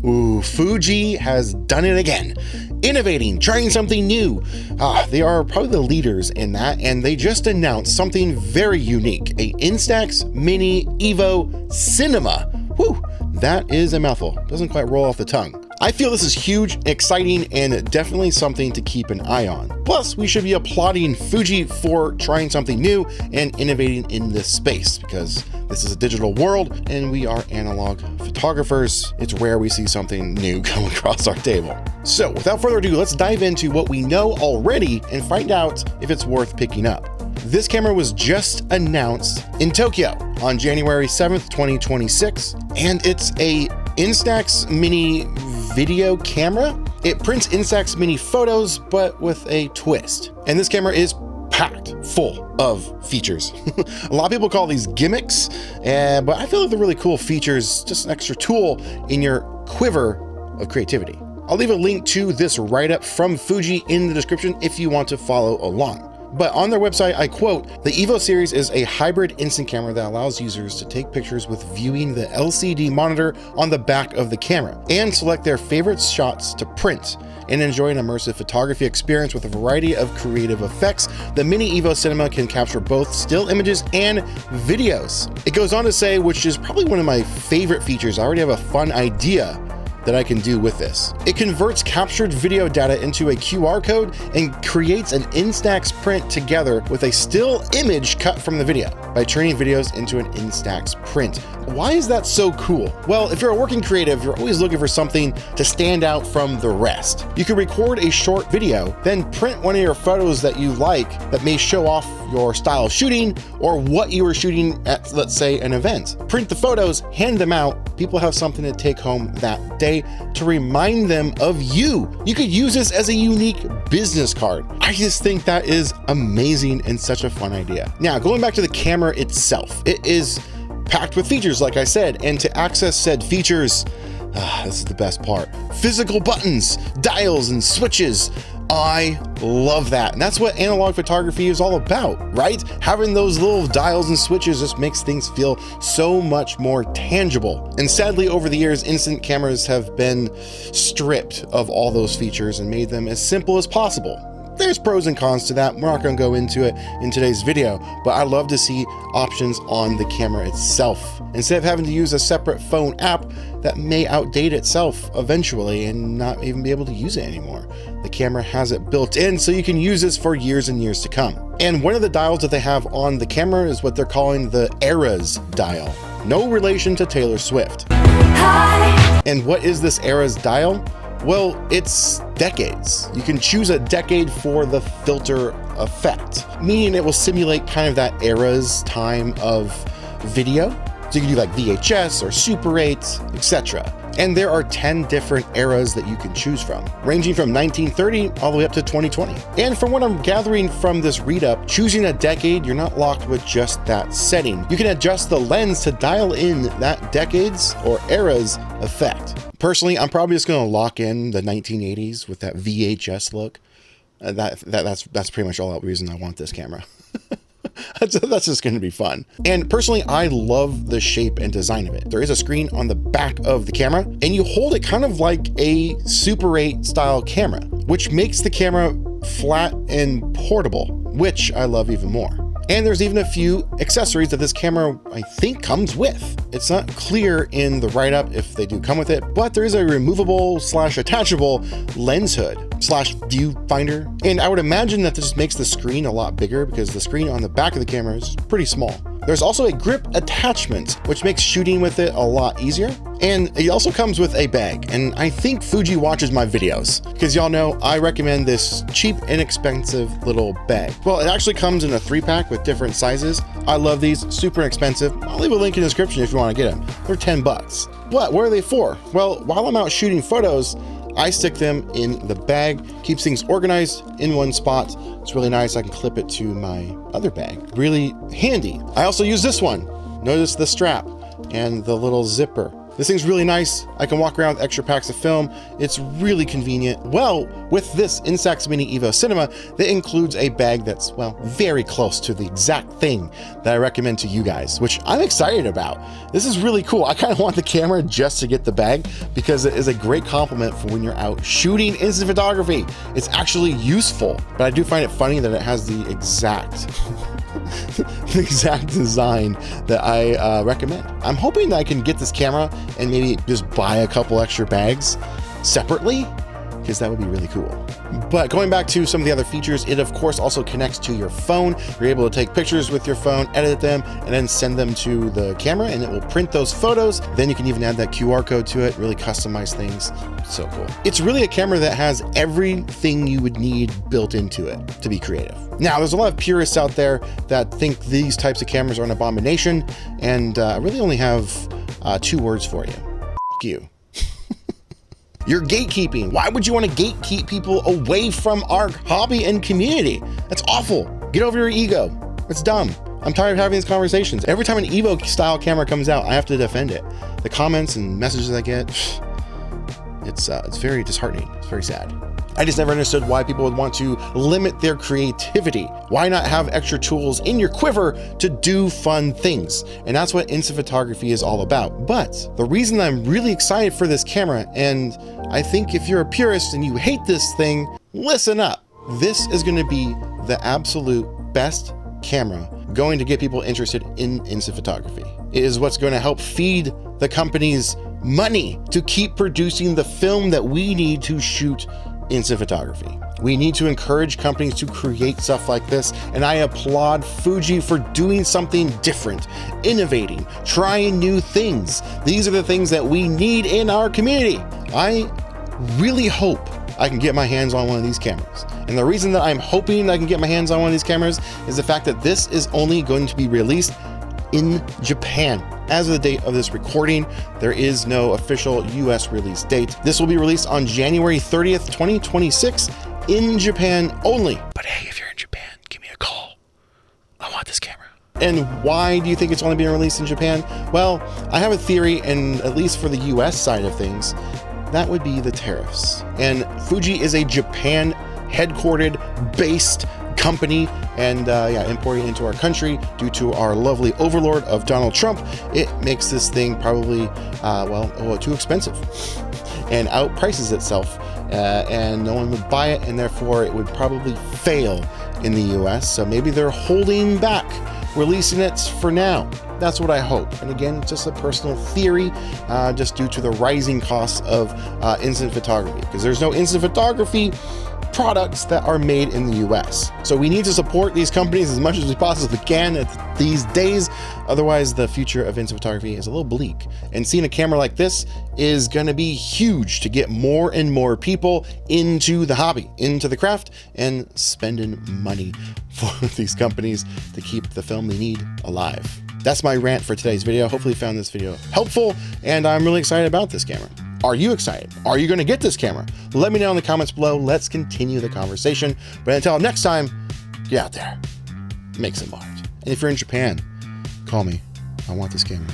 Ooh, Fuji has done it again. Innovating, trying something new. They are probably the leaders in that, and they just announced something very unique, a Instax Mini EVO Cinema. Whew, that is a mouthful. Doesn't quite roll off the tongue. I feel this is huge, exciting, and definitely something to keep an eye on. Plus, we should be applauding Fuji for trying something new and innovating in this space, because this is a digital world and we are analog photographers. It's rare we see something new come across our table. So without further ado, let's dive into what we know already and find out if it's worth picking up. This camera was just announced in Tokyo on January 7th, 2026, and it's a Instax Mini video camera. It prints Instax Mini photos, but with a twist. And this camera is packed full of features. A lot of people call these gimmicks, but I feel like they're really cool features, just an extra tool in your quiver of creativity. I'll leave a link to this write-up from Fuji in the description if you want to follow along. But on their website, I quote, "The EVO series is a hybrid instant camera that allows users to take pictures with viewing the LCD monitor on the back of the camera and select their favorite shots to print and enjoy an immersive photography experience with a variety of creative effects. The Mini EVO Cinema can capture both still images and videos." It goes on to say, which is probably one of my favorite features. I already have a fun idea that I can do with this. It converts captured video data into a QR code and creates an Instax print together with a still image cut from the video by turning videos into an Instax print. Why is that so cool? Well, if you're a working creative, you're always looking for something to stand out from the rest. You can record a short video, then print one of your photos that you like that may show off your style of shooting or what you were shooting at, let's say, an event. Print the photos, hand them out. People have something to take home that day to remind them of you. You could use this as a unique business card. I just think that is amazing and such a fun idea. Now, going back to the camera itself, it is packed with features, like I said, and to access said features, this is the best part. Physical buttons, dials, and switches. I love that. And that's what analog photography is all about, right? Having those little dials and switches just makes things feel so much more tangible. And sadly, over the years, instant cameras have been stripped of all those features and made them as simple as possible. There's pros and cons to that. We're not going to go into it in today's video, but I love to see options on the camera itself instead of having to use a separate phone app that may outdate itself eventually and not even be able to use it anymore. The camera has it built in so you can use this for years and years to come. And one of the dials that they have on the camera is what they're calling the Eras dial. No relation to Taylor Swift. Hi. And what is this Eras dial? Well, it's decades. You can choose a decade for the filter effect, meaning it will simulate kind of that era's time of video. So you can do like VHS or Super 8, etc. And there are 10 different eras that you can choose from, ranging from 1930 all the way up to 2020. And from what I'm gathering from this read-up, choosing a decade, you're not locked with just that setting. You can adjust the lens to dial in that decade's or era's effect. Personally, I'm probably just going to lock in the 1980s with that VHS look. That's pretty much all the reason I want this camera. That's just going to be fun. And personally, I love the shape and design of it. There is a screen on the back of the camera, and you hold it kind of like a Super 8 style camera, which makes the camera flat and portable, which I love even more. And there's even a few accessories that this camera, I think, comes with. It's not clear in the write-up if they do come with it, but there is a removable / attachable lens hood / viewfinder. And I would imagine that this makes the screen a lot bigger because the screen on the back of the camera is pretty small. There's also a grip attachment, which makes shooting with it a lot easier. And it also comes with a bag. And I think Fuji watches my videos because y'all know I recommend this cheap, inexpensive little bag. Well, it actually comes in a 3-pack with different sizes. I love these, super inexpensive. I'll leave a link in the description if you want to get them. They're 10 bucks. What are they for? Well, while I'm out shooting photos, I stick them in the bag, keeps things organized in one spot. It's really nice. I can clip it to my other bag. Really handy. I also use this one. Notice the strap and the little zipper This thing's really nice. I can walk around with extra packs of film. It's really convenient. Well, with this Instax Mini EVO Cinema, that includes a bag that's, well, very close to the exact thing that I recommend to you guys, which I'm excited about. This is really cool. I kind of want the camera just to get the bag because it is a great compliment for when you're out shooting instant photography. It's actually useful, but I do find it funny that it has the exact the exact design that I recommend. I'm hoping that I can get this camera and maybe just buy a couple extra bags separately, because that would be really cool. But going back to some of the other features, it of course also connects to your phone. You're able to take pictures with your phone, edit them, and then send them to the camera, and it will print those photos. Then you can even add that QR code to it, really customize things. So cool. It's really a camera that has everything you would need built into it to be creative. Now, there's a lot of purists out there that think these types of cameras are an abomination, and I really only have 2 words for you. F you. You're gatekeeping. Why would you want to gatekeep people away from our hobby and community? That's awful. Get over your ego. It's dumb. I'm tired of having these conversations. Every time an EVO style camera comes out, I have to defend it. The comments and messages I get, it's very disheartening. It's very sad. I just never understood why people would want to limit their creativity. Why not have extra tools in your quiver to do fun things? And that's what instant photography is all about. But the reason I'm really excited for this camera, and I think if you're a purist and you hate this thing, listen up. This is going to be the absolute best camera going to get people interested in instant photography. It is what's going to help feed the companies money to keep producing the film that we need to shoot instant photography. We need to encourage companies to create stuff like this, and I applaud Fuji for doing something different, innovating, trying new things. These are the things that we need in our community. I really hope I can get my hands on one of these cameras. And the reason that I'm hoping I can get my hands on one of these cameras is the fact that this is only going to be released in Japan. As of the date of this recording, there is no official US release date. This will be released on January 30th, 2026 in Japan only. But hey, if you're in Japan, give me a call. I want this camera. And why do you think it's only being released in Japan? Well, I have a theory, and at least for the US side of things, that would be the tariffs. And Fuji is a Japan headquartered, based company, and importing into our country due to our lovely overlord of Donald Trump, it makes this thing probably too expensive and outprices itself, and no one would buy it, and therefore it would probably fail in the US. So maybe they're holding back releasing it for now. That's what I hope. And again, it's just a personal theory, just due to the rising costs of instant photography, because there's no instant photography products that are made in the US. So we need to support these companies as much as we possibly can these days. Otherwise, the future of instant photography is a little bleak. And seeing a camera like this is going to be huge to get more and more people into the hobby, into the craft, and spending money for these companies to keep the film they need alive. That's my rant for today's video. Hopefully you found this video helpful, and I'm really excited about this camera. Are you excited? Are you going to get this camera? Let me know in the comments below. Let's continue the conversation. But until next time, get out there, make some art. And if you're in Japan, call me. I want this camera.